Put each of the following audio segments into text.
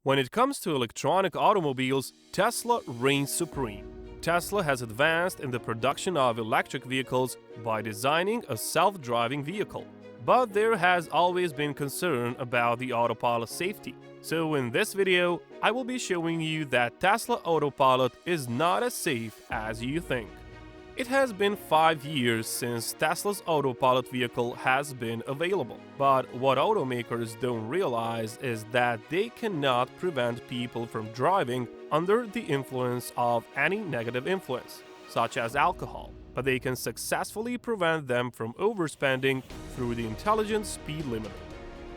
When it comes to electronic automobiles, Tesla reigns supreme. Tesla has advanced in the production of electric vehicles by designing a self-driving vehicle. But there has always been concern about the Autopilot safety. So in this video, I will be showing you that Tesla Autopilot is not as safe as you think. It has been 5 years since Tesla's Autopilot vehicle has been available. But what automakers don't realize is that they cannot prevent people from driving under the influence of any negative influence, such as alcohol. But they can successfully prevent them from overspending through the intelligent speed limiter.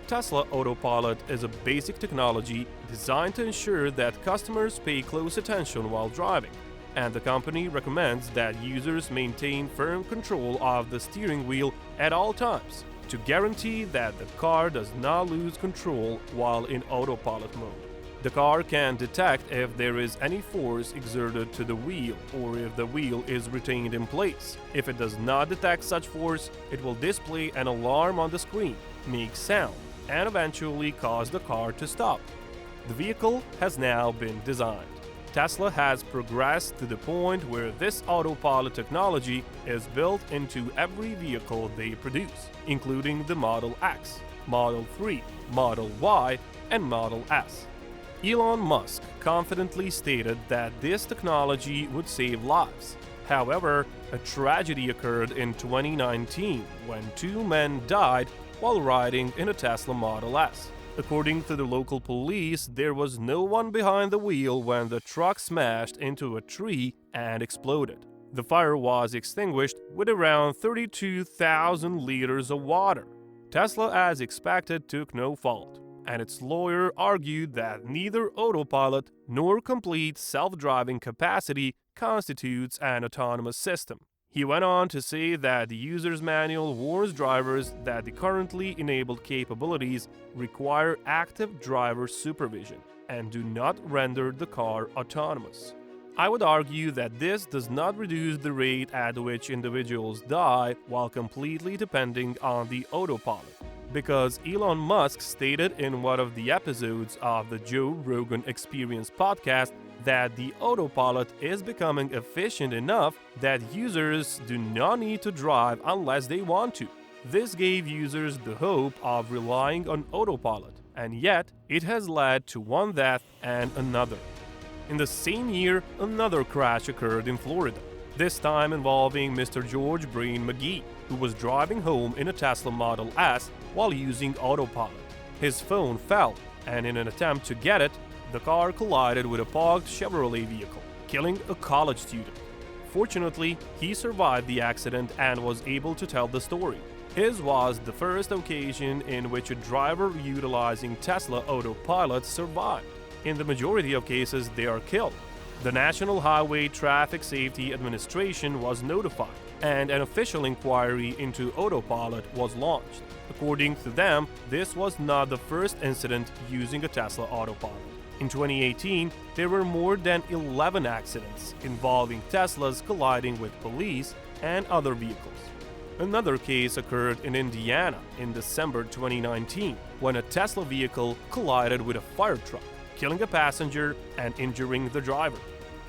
Tesla Autopilot is a basic technology designed to ensure that customers pay close attention while driving, and the company recommends that users maintain firm control of the steering wheel at all times to guarantee that the car does not lose control while in autopilot mode. The car can detect if there is any force exerted to the wheel or if the wheel is retained in place. If it does not detect such force, it will display an alarm on the screen, make sound, and eventually cause the car to stop. The vehicle has now been designed. Tesla has progressed to the point where this autopilot technology is built into every vehicle they produce, including the Model X, Model 3, Model Y, and Model S. Elon Musk confidently stated that this technology would save lives. However, a tragedy occurred in 2019 when 2 men died while riding in a Tesla Model S. According to the local police, there was no one behind the wheel when the truck smashed into a tree and exploded. The fire was extinguished with around 32,000 liters of water. Tesla, as expected, took no fault, and its lawyer argued that neither autopilot nor complete self-driving capacity constitutes an autonomous system. He went on to say that the user's manual warns drivers that the currently enabled capabilities require active driver supervision and do not render the car autonomous. I would argue that this does not reduce the rate at which individuals die while completely depending on the autopilot, because Elon Musk stated in one of the episodes of the Joe Rogan Experience podcast that the autopilot is becoming efficient enough that users do not need to drive unless they want to. This gave users the hope of relying on autopilot, and yet it has led to one death and another. In the same year, another crash occurred in Florida, this time involving Mr. George Brain McGee, who was driving home in a Tesla Model S while using autopilot. His phone fell, and in an attempt to get it, the car collided with a parked Chevrolet vehicle, killing a college student. Fortunately, he survived the accident and was able to tell the story. His was the first occasion in which a driver utilizing Tesla Autopilot survived. In the majority of cases, they are killed. The National Highway Traffic Safety Administration was notified, and an official inquiry into autopilot was launched. According to them, this was not the first incident using a Tesla Autopilot. In 2018, there were more than 11 accidents involving Teslas colliding with police and other vehicles. Another case occurred in Indiana in December 2019 when a Tesla vehicle collided with a fire truck, killing a passenger and injuring the driver.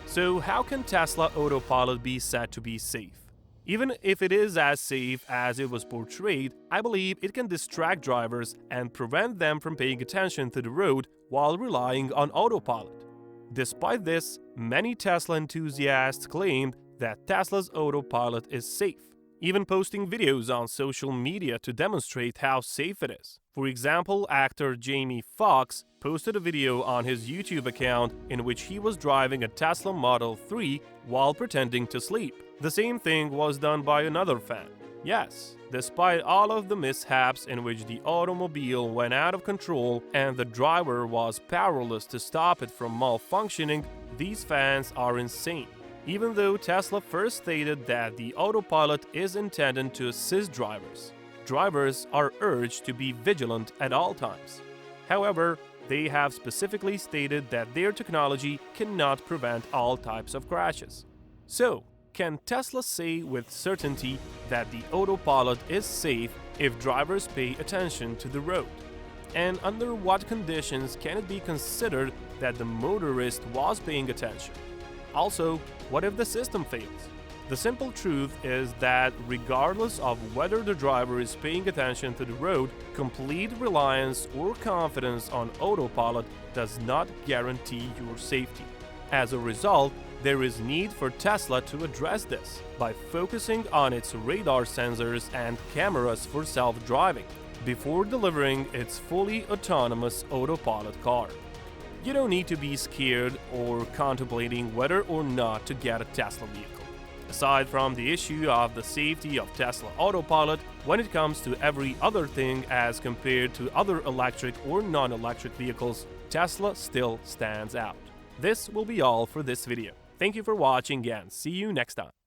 So how can Tesla Autopilot be said to be safe? Even if it is as safe as it was portrayed, I believe it can distract drivers and prevent them from paying attention to the road while relying on autopilot. Despite this, many Tesla enthusiasts claimed that Tesla's autopilot is safe, even posting videos on social media to demonstrate how safe it is. For example, actor Jamie Foxx posted a video on his YouTube account in which he was driving a Tesla Model 3 while pretending to sleep. The same thing was done by another fan. Yes, despite all of the mishaps in which the automobile went out of control and the driver was powerless to stop it from malfunctioning, these fans are insane. Even though Tesla first stated that the autopilot is intended to assist drivers, drivers are urged to be vigilant at all times. However, they have specifically stated that their technology cannot prevent all types of crashes. So, can Tesla say with certainty that the autopilot is safe if drivers pay attention to the road? And under what conditions can it be considered that the motorist was paying attention? Also, what if the system fails? The simple truth is that regardless of whether the driver is paying attention to the road, complete reliance or confidence on autopilot does not guarantee your safety. As a result, there is need for Tesla to address this by focusing on its radar sensors and cameras for self-driving before delivering its fully autonomous autopilot car. You don't need to be scared or contemplating whether or not to get a Tesla vehicle. Aside from the issue of the safety of Tesla Autopilot, when it comes to every other thing as compared to other electric or non-electric vehicles, Tesla still stands out. This will be all for this video. Thank you for watching and see you next time.